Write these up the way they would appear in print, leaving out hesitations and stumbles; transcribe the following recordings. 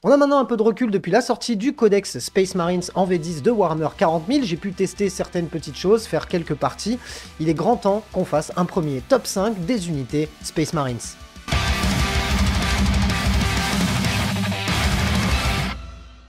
On a maintenant un peu de recul depuis la sortie du codex Space Marines en V10 de Warhammer 40 000, j'ai pu tester certaines petites choses, faire quelques parties. Il est grand temps qu'on fasse un premier top 5 des unités Space Marines.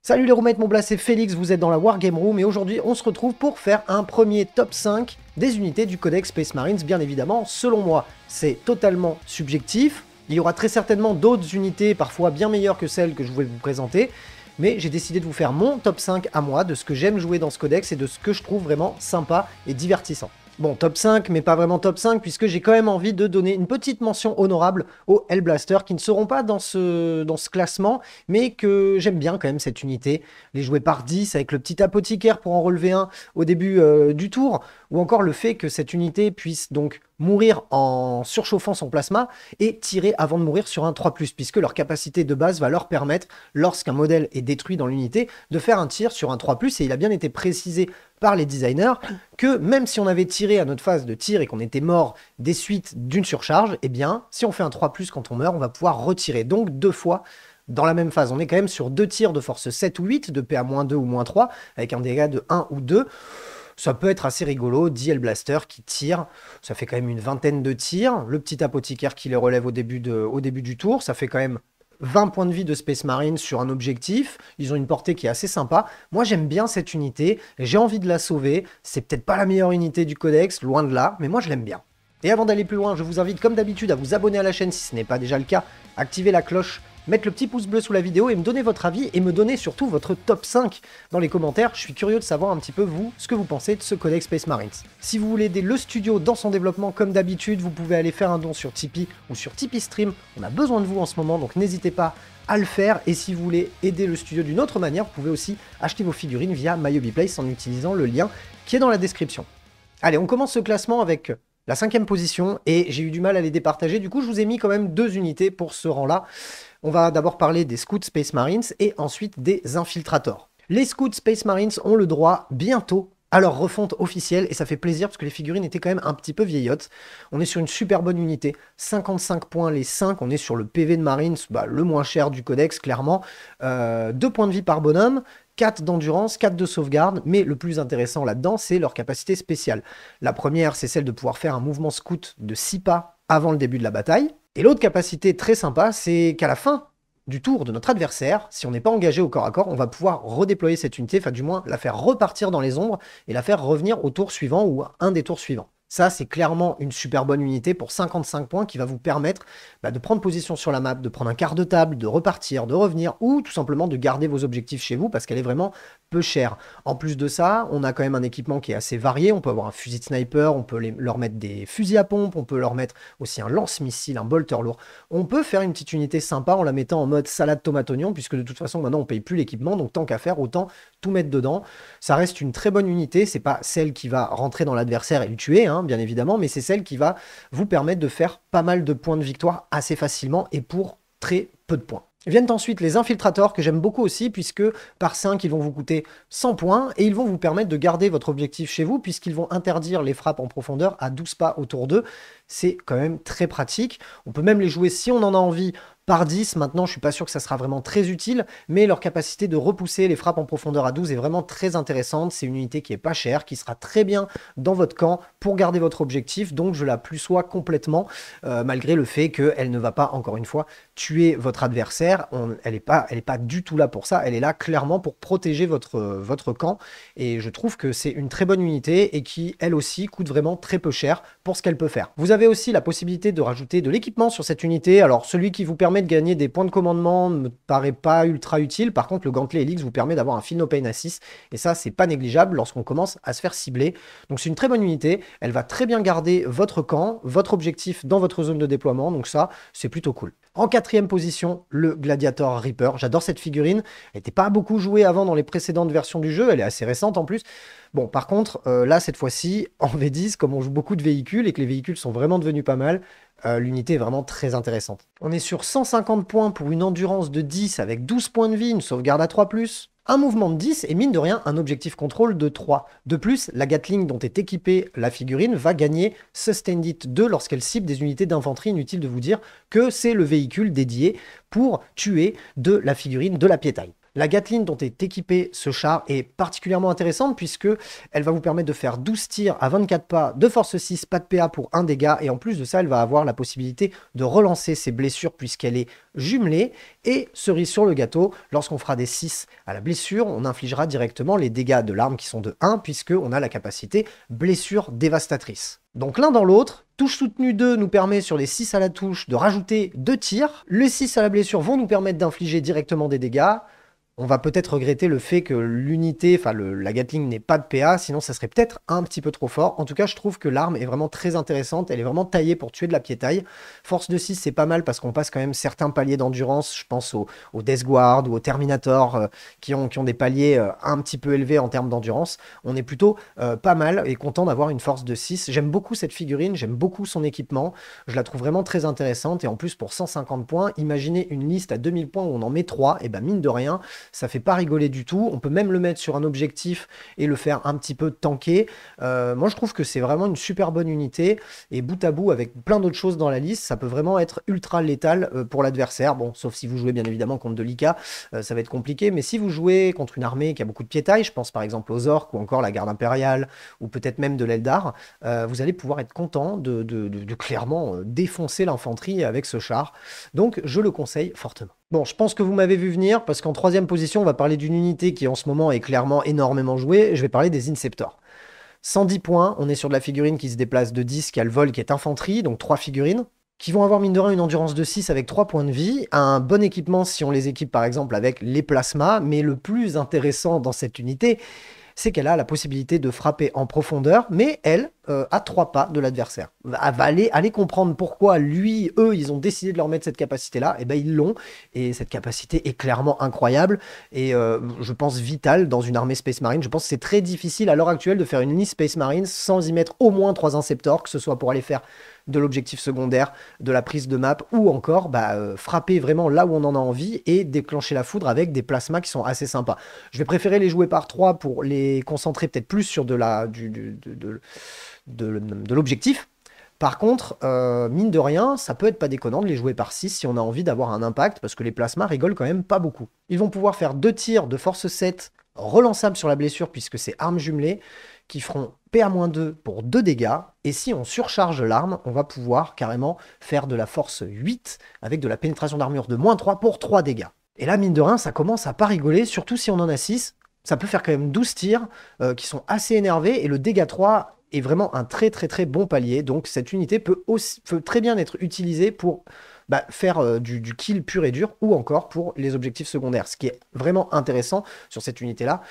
Salut les roommates, mon blast c'est Félix, vous êtes dans la Wargame Room et aujourd'hui on se retrouve pour faire un premier top 5 des unités du codex Space Marines, bien évidemment, selon moi c'est totalement subjectif. Il y aura très certainement d'autres unités, parfois bien meilleures que celles que je voulais vous présenter, mais j'ai décidé de vous faire mon top 5 à moi, de ce que j'aime jouer dans ce codex et de ce que je trouve vraiment sympa et divertissant. Bon, top 5, mais pas vraiment top 5, puisque j'ai quand même envie de donner une petite mention honorable aux Hellblasters, qui ne seront pas dans ce classement, mais que j'aime bien quand même cette unité. Les jouer par 10, avec le petit apothicaire pour en relever un au début du tour, ou encore le fait que cette unité puisse donc mourir en surchauffant son plasma et tirer avant de mourir sur un 3+, puisque leur capacité de base va leur permettre, lorsqu'un modèle est détruit dans l'unité, de faire un tir sur un 3+, et il a bien été précisé par les designers que même si on avait tiré à notre phase de tir et qu'on était mort des suites d'une surcharge, eh bien, si on fait un 3+, quand on meurt, on va pouvoir retirer, donc 2 fois dans la même phase. On est quand même sur 2 tirs de force 7 ou 8, de PA-2 ou -3, avec un dégât de 1 ou 2. Ça peut être assez rigolo, 10 Hellblaster qui tirent, ça fait quand même une vingtaine de tirs. Le petit apothicaire qui les relève au début du tour, ça fait quand même 20 points de vie de Space Marine sur un objectif. Ils ont une portée qui est assez sympa. Moi, j'aime bien cette unité, j'ai envie de la sauver. C'est peut-être pas la meilleure unité du codex, loin de là, mais moi, je l'aime bien. Et avant d'aller plus loin, je vous invite comme d'habitude à vous abonner à la chaîne si ce n'est pas déjà le cas, activer la cloche, mettre le petit pouce bleu sous la vidéo et me donner votre avis et me donner surtout votre top 5 dans les commentaires. Je suis curieux de savoir un petit peu vous, ce que vous pensez de ce codex Space Marines. Si vous voulez aider le studio dans son développement comme d'habitude, vous pouvez aller faire un don sur Tipeee ou sur Tipeee Stream. On a besoin de vous en ce moment, donc n'hésitez pas à le faire. Et si vous voulez aider le studio d'une autre manière, vous pouvez aussi acheter vos figurines via MyHobbyPlace en utilisant le lien qui est dans la description. Allez, on commence ce classement avec la 5e position et j'ai eu du mal à les départager. Du coup, je vous ai mis quand même 2 unités pour ce rang-là. On va d'abord parler des Scouts Space Marines et ensuite des Infiltrators. Les Scouts Space Marines ont le droit bientôt à leur refonte officielle et ça fait plaisir parce que les figurines étaient quand même un petit peu vieillottes. On est sur une super bonne unité, 55 points les 5, on est sur le PV de Marines, le moins cher du codex clairement, 2 points de vie par bonhomme, 4 d'endurance, 4 de sauvegarde, mais le plus intéressant là-dedans, c'est leur capacité spéciale. La première, c'est celle de pouvoir faire un mouvement scout de 6 pas avant le début de la bataille. Et l'autre capacité très sympa, c'est qu'à la fin du tour de notre adversaire, si on n'est pas engagé au corps à corps, on va pouvoir redéployer cette unité, enfin du moins la faire repartir dans les ombres et la faire revenir au tour suivant ou à un des tours suivants. Ça, c'est clairement une super bonne unité pour 55 points qui va vous permettre de prendre position sur la map, de prendre un quart de table, de repartir, de revenir, ou tout simplement de garder vos objectifs chez vous parce qu'elle est vraiment peu chère. En plus de ça, on a quand même un équipement qui est assez varié. On peut avoir un fusil de sniper, on peut leur mettre des fusils à pompe, on peut leur mettre aussi un lance-missile, un bolter lourd. On peut faire une petite unité sympa en la mettant en mode salade tomate-oignon, puisque de toute façon, maintenant, on paye plus l'équipement, donc tant qu'à faire, autant tout mettre dedans. Ça reste une très bonne unité, c'est pas celle qui va rentrer dans l'adversaire et le tuer, hein, bien évidemment, mais c'est celle qui va vous permettre de faire pas mal de points de victoire assez facilement et pour très peu de points. Viennent ensuite les Infiltrators que j'aime beaucoup aussi puisque par 5 ils vont vous coûter 100 points et ils vont vous permettre de garder votre objectif chez vous puisqu'ils vont interdire les frappes en profondeur à 12 pas autour d'eux. C'est quand même très pratique. On peut même les jouer si on en a envie par 10, maintenant je suis pas sûr que ça sera vraiment très utile, mais leur capacité de repousser les frappes en profondeur à 12 est vraiment très intéressante. C'est une unité qui est pas chère, qui sera très bien dans votre camp pour garder votre objectif, donc je la plussois complètement, malgré le fait qu'elle ne va pas, encore une fois, tuer votre adversaire. Elle est pas du tout là pour ça, elle est là clairement pour protéger votre camp, et je trouve que c'est une très bonne unité, et qui, elle aussi, coûte vraiment très peu cher pour ce qu'elle peut faire. Vous avez aussi la possibilité de rajouter de l'équipement sur cette unité, alors celui qui vous permet de gagner des points de commandement ne me paraît pas ultra utile. Par contre, le gantelet Helix vous permet d'avoir un Feel No Pain Assist et ça, c'est pas négligeable lorsqu'on commence à se faire cibler. Donc c'est une très bonne unité. Elle va très bien garder votre camp, votre objectif dans votre zone de déploiement. Donc ça, c'est plutôt cool. En 4e position, le Gladiator Reaper. J'adore cette figurine. Elle n'était pas beaucoup jouée avant dans les précédentes versions du jeu. Elle est assez récente en plus. Bon, par contre, là, cette fois-ci, en V10, comme on joue beaucoup de véhicules et que les véhicules sont vraiment devenus pas mal, l'unité est vraiment très intéressante. On est sur 150 points pour une endurance de 10 avec 12 points de vie, une sauvegarde à 3+, un mouvement de 10 et mine de rien un objectif contrôle de 3. De plus, la Gatling dont est équipée la figurine va gagner Sustained Hit 2 lorsqu'elle cible des unités d'infanterie. Inutile de vous dire que c'est le véhicule dédié pour tuer de la figurine de la piétaille. La Gatling dont est équipé ce char est particulièrement intéressante puisque elle va vous permettre de faire 12 tirs à 24 pas de force 6, pas de PA pour 1 dégât et en plus de ça, elle va avoir la possibilité de relancer ses blessures puisqu'elle est jumelée et cerise sur le gâteau, lorsqu'on fera des 6 à la blessure, on infligera directement les dégâts de l'arme qui sont de 1 puisqu'on a la capacité blessure dévastatrice. Donc l'un dans l'autre, touche soutenue 2 nous permet sur les 6 à la touche de rajouter 2 tirs, les 6 à la blessure vont nous permettre d'infliger directement des dégâts. On va peut-être regretter le fait que l'unité, enfin la Gatling n'ait pas de PA, sinon ça serait peut-être un petit peu trop fort. En tout cas, je trouve que l'arme est vraiment très intéressante, elle est vraiment taillée pour tuer de la piétaille. Force de 6, c'est pas mal parce qu'on passe quand même certains paliers d'endurance, je pense au Death Guard ou au Terminator qui ont des paliers un petit peu élevés en termes d'endurance. On est plutôt pas mal et content d'avoir une force de 6. J'aime beaucoup cette figurine, j'aime beaucoup son équipement, je la trouve vraiment très intéressante et en plus pour 150 points, imaginez une liste à 2000 points où on en met 3, et ben mine de rien, ça fait pas rigoler du tout. On peut même le mettre sur un objectif et le faire un petit peu tanker. Moi, je trouve que c'est vraiment une super bonne unité. Et bout à bout, avec plein d'autres choses dans la liste, ça peut vraiment être ultra létal pour l'adversaire. Bon, sauf si vous jouez bien évidemment contre de l'IK, ça va être compliqué. Mais si vous jouez contre une armée qui a beaucoup de piétaille, je pense par exemple aux orques ou encore la garde impériale ou peut-être même de l'Eldar, vous allez pouvoir être content de clairement défoncer l'infanterie avec ce char. Donc, je le conseille fortement. Bon, je pense que vous m'avez vu venir, parce qu'en troisième position, on va parler d'une unité qui en ce moment est clairement énormément jouée, je vais parler des Inceptors. 110 points, on est sur de la figurine qui se déplace de 10, qui a le vol, qui est infanterie, donc 3 figurines, qui vont avoir mine de rien une endurance de 6 avec 3 points de vie, un bon équipement si on les équipe par exemple avec les plasmas, mais le plus intéressant dans cette unité, c'est qu'elle a la possibilité de frapper en profondeur, mais elle, à 3 pas de l'adversaire. Elle va aller comprendre pourquoi eux, ils ont décidé de leur mettre cette capacité-là, et ben ils l'ont, et cette capacité est clairement incroyable, et je pense vitale dans une armée Space Marine. Je pense que c'est très difficile à l'heure actuelle de faire une liste Space Marine sans y mettre au moins 3 Inceptors, que ce soit pour aller faire de l'objectif secondaire, de la prise de map, ou encore frapper vraiment là où on en a envie et déclencher la foudre avec des plasmas qui sont assez sympas. Je vais préférer les jouer par 3 pour les concentrer peut-être plus sur de l'objectif. Par contre, mine de rien, ça peut être pas déconnant de les jouer par 6 si on a envie d'avoir un impact, parce que les plasmas rigolent quand même pas beaucoup. Ils vont pouvoir faire 2 tirs de force 7 relançables sur la blessure, puisque c'est arme jumelée, qui feront PA-2 pour 2 dégâts, et si on surcharge l'arme, on va pouvoir carrément faire de la force 8 avec de la pénétration d'armure de -3 pour 3 dégâts. Et là, mine de rien, ça commence à pas rigoler, surtout si on en a 6. Ça peut faire quand même 12 tirs qui sont assez énervés, et le dégât 3 est vraiment un très très très bon palier, donc cette unité peut très bien être utilisée pour faire du kill pur et dur, ou encore pour les objectifs secondaires. Ce qui est vraiment intéressant sur cette unité-là,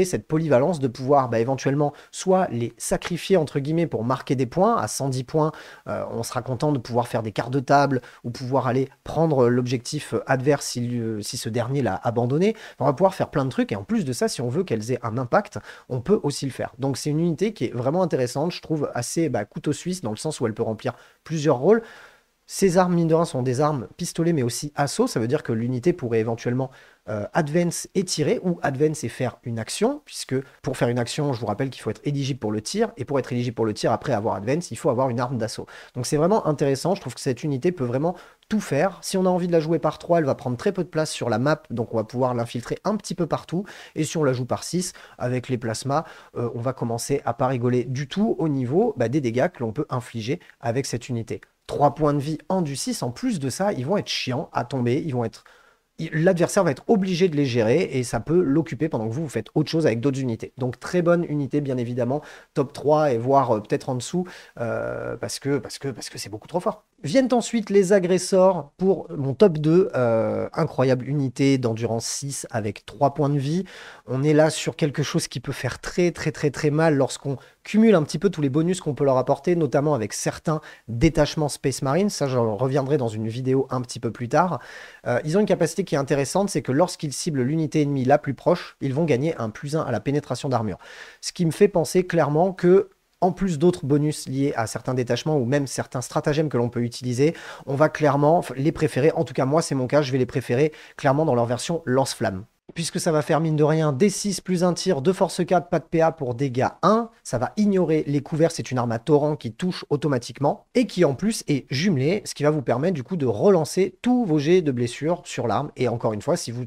cette polyvalence de pouvoir éventuellement soit les sacrifier entre guillemets pour marquer des points. À 110 points, on sera content de pouvoir faire des quarts de table, ou pouvoir aller prendre l'objectif adverse si ce dernier l'a abandonné. On va pouvoir faire plein de trucs, et en plus de ça, si on veut qu'elles aient un impact, on peut aussi le faire. Donc c'est une unité qui est vraiment intéressante, je trouve assez couteau suisse, dans le sens où elle peut remplir plusieurs rôles. Ces armes, mine de rien, sont des armes pistolet, mais aussi assaut. Ça veut dire que l'unité pourrait éventuellement advance et tirer, ou advance et faire une action, puisque pour faire une action, je vous rappelle qu'il faut être éligible pour le tir, et pour être éligible pour le tir, après avoir advance, il faut avoir une arme d'assaut. Donc c'est vraiment intéressant, je trouve que cette unité peut vraiment tout faire. Si on a envie de la jouer par 3, elle va prendre très peu de place sur la map, donc on va pouvoir l'infiltrer un petit peu partout, et si on la joue par 6, avec les plasmas, on va commencer à pas rigoler du tout au niveau des dégâts que l'on peut infliger avec cette unité. 3 points de vie en du 6, en plus de ça, ils vont être chiants à tomber, l'adversaire va être obligé de les gérer, et ça peut l'occuper pendant que vous faites autre chose avec d'autres unités. Donc très bonne unité, bien évidemment, top 3, et voire peut-être en dessous, parce que c'est beaucoup trop fort. Viennent ensuite les agresseurs pour mon top 2, incroyable unité d'endurance 6 avec 3 points de vie. On est là sur quelque chose qui peut faire très très très très mal lorsqu'on cumule un petit peu tous les bonus qu'on peut leur apporter, notamment avec certains détachements Space Marine. Ça, j'en reviendrai dans une vidéo un petit peu plus tard. Ils ont une capacité qui est intéressante, c'est que lorsqu'ils ciblent l'unité ennemie la plus proche, ils vont gagner un +1 à la pénétration d'armure. Ce qui me fait penser clairement que, en plus d'autres bonus liés à certains détachements ou même certains stratagèmes que l'on peut utiliser, on va clairement les préférer, en tout cas moi c'est mon cas, je vais les préférer clairement dans leur version lance-flamme. puisque ça va faire mine de rien D6 plus un tir, de force 4, pas de PA pour dégâts 1. Ça va ignorer les couverts, c'est une arme à torrent qui touche automatiquement et qui en plus est jumelée, ce qui va vous permettre du coup de relancer tous vos jets de blessure sur l'arme. Et encore une fois, si vous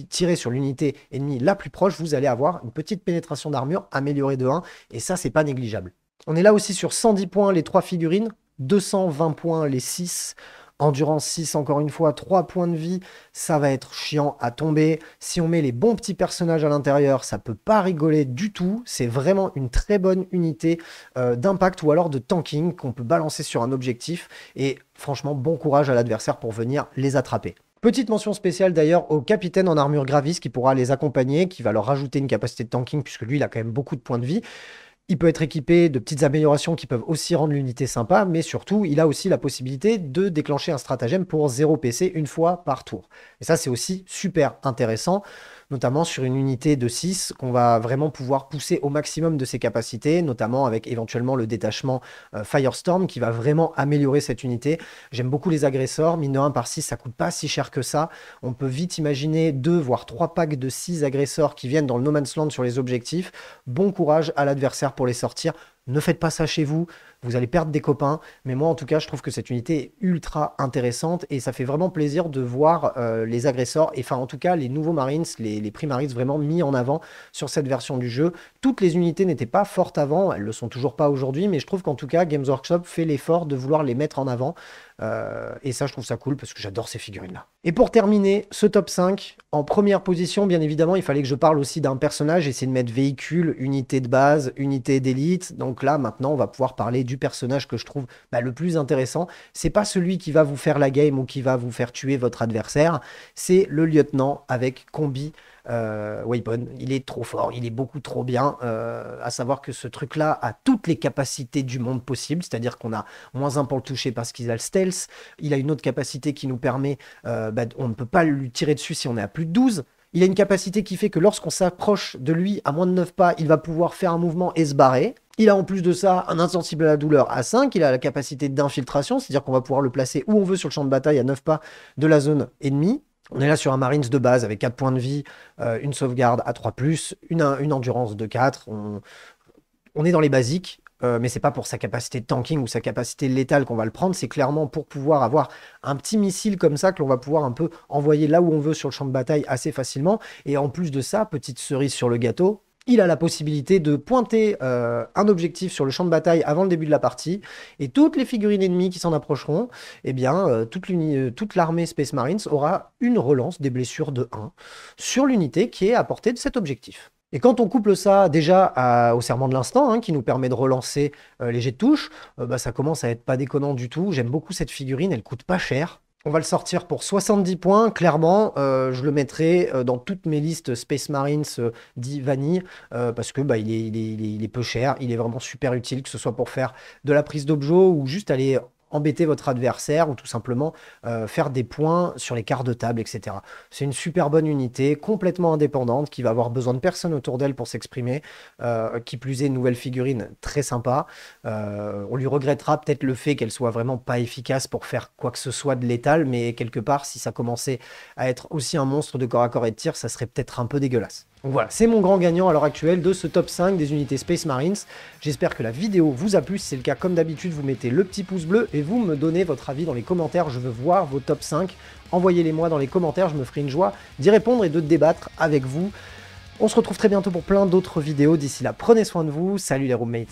tirez sur l'unité ennemie la plus proche, vous allez avoir une petite pénétration d'armure améliorée de 1 et ça, c'est pas négligeable. On est là aussi sur 110 points les 3 figurines, 220 points les 6. Endurance 6, encore une fois, 3 points de vie, ça va être chiant à tomber. Si on met les bons petits personnages à l'intérieur, ça peut pas rigoler du tout. C'est vraiment une très bonne unité d'impact ou alors de tanking qu'on peut balancer sur un objectif. Et franchement, bon courage à l'adversaire pour venir les attraper. Petite mention spéciale d'ailleurs au capitaine en armure Gravis qui pourra les accompagner, qui va leur rajouter une capacité de tanking puisque lui, il a quand même beaucoup de points de vie. Il peut être équipé de petites améliorations qui peuvent aussi rendre l'unité sympa, mais surtout, il a aussi la possibilité de déclencher un stratagème pour 0 PC une fois par tour. Et ça, c'est aussi super intéressant, notamment sur une unité de 6, qu'on va vraiment pouvoir pousser au maximum de ses capacités, notamment avec éventuellement le détachement Firestorm, qui va vraiment améliorer cette unité. J'aime beaucoup les agresseurs, mine de 1 par 6, ça coûte pas si cher que ça. On peut vite imaginer 2 voire 3 packs de 6 agresseurs qui viennent dans le No Man's Land sur les objectifs. Bon courage à l'adversaire pour les sortir. Ne faites pas ça chez vous, vous allez perdre des copains, mais moi en tout cas je trouve que cette unité est ultra intéressante et ça fait vraiment plaisir de voir les agresseurs, et enfin en tout cas les nouveaux Marines, les Primaris vraiment mis en avant sur cette version du jeu. Toutes les unités n'étaient pas fortes avant, elles le sont toujours pas aujourd'hui, mais je trouve qu'en tout cas Games Workshop fait l'effort de vouloir les mettre en avant, et ça je trouve ça cool parce que j'adore ces figurines là. Et pour terminer ce top 5, en première position bien évidemment il fallait que je parle aussi d'un personnage, essayer de mettre véhicule, unité de base, unité d'élite. Donc là maintenant on va pouvoir parler du personnage que je trouve le plus intéressant. C'est pas celui qui va vous faire la game ou qui va vous faire tuer votre adversaire, c'est le lieutenant avec combi weapon. Il est trop fort, il est beaucoup trop bien, à savoir que ce truc là a toutes les capacités du monde possible, c'est-à-dire qu'on a -1 pour le toucher parce qu'il a le stealth, il a une autre capacité qui nous permet, on ne peut pas lui tirer dessus si on est à plus de 12. Il a une capacité qui fait que lorsqu'on s'approche de lui à moins de 9 pas, il va pouvoir faire un mouvement et se barrer. Il a en plus de ça un insensible à la douleur à 5, il a la capacité d'infiltration, c'est-à-dire qu'on va pouvoir le placer où on veut sur le champ de bataille à 9 pas de la zone ennemie. On est là sur un Marines de base avec 4 points de vie, une sauvegarde à 3+, une endurance de 4. On est dans les basiques, mais c'est pas pour sa capacité de tanking ou sa capacité létale qu'on va le prendre, c'est clairement pour pouvoir avoir un petit missile comme ça que l'on va pouvoir un peu envoyer là où on veut sur le champ de bataille assez facilement. Et en plus de ça, petite cerise sur le gâteau, il a la possibilité de pointer un objectif sur le champ de bataille avant le début de la partie, et toutes les figurines ennemies qui s'en approcheront, eh bien, toute l'armée Space Marines aura une relance des blessures de 1 sur l'unité qui est à portée de cet objectif. Et quand on couple ça déjà au serment de l'instant, qui nous permet de relancer les jets de touche, ça commence à être pas déconnant du tout. J'aime beaucoup cette figurine, elle coûte pas cher. On va le sortir pour 70 points, clairement, je le mettrai dans toutes mes listes Space Marines dit vanille, parce que il est peu cher, il est vraiment super utile, que ce soit pour faire de la prise d'objet ou juste aller embêter votre adversaire ou tout simplement faire des points sur les quarts de table, etc. C'est une super bonne unité, complètement indépendante, qui va avoir besoin de personne autour d'elle pour s'exprimer, qui plus est une nouvelle figurine très sympa. On lui regrettera peut-être le fait qu'elle soit vraiment pas efficace pour faire quoi que ce soit de létal, mais quelque part, si ça commençait à être aussi un monstre de corps à corps et de tir, ça serait peut-être un peu dégueulasse. Donc voilà, c'est mon grand gagnant à l'heure actuelle de ce top 5 des unités Space Marines. J'espère que la vidéo vous a plu. Si c'est le cas, comme d'habitude, vous mettez le petit pouce bleu et vous me donnez votre avis dans les commentaires. Je veux voir vos top 5. Envoyez-les moi dans les commentaires, je me ferai une joie d'y répondre et de débattre avec vous. On se retrouve très bientôt pour plein d'autres vidéos. D'ici là, prenez soin de vous. Salut les roommates.